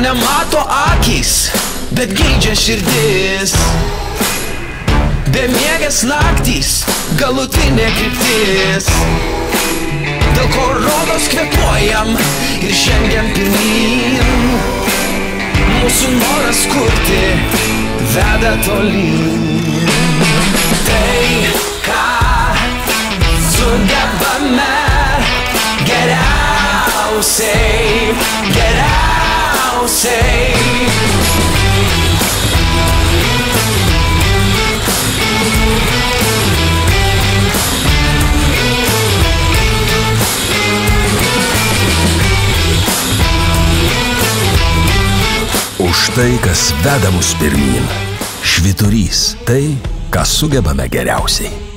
nemato akys, bet geidžia širdis. Bemiegės naktys, galutinė kryptis, dėl ko rodos kvėpuojam ir žengiam pirmyn. Mūsų noras kurti veda tolyn. Tai, ką sugebame geriausiai, geriausiai. Už tai, kas veda mus pirmyn. Švyturys - tai, ką sugebame geriausiai.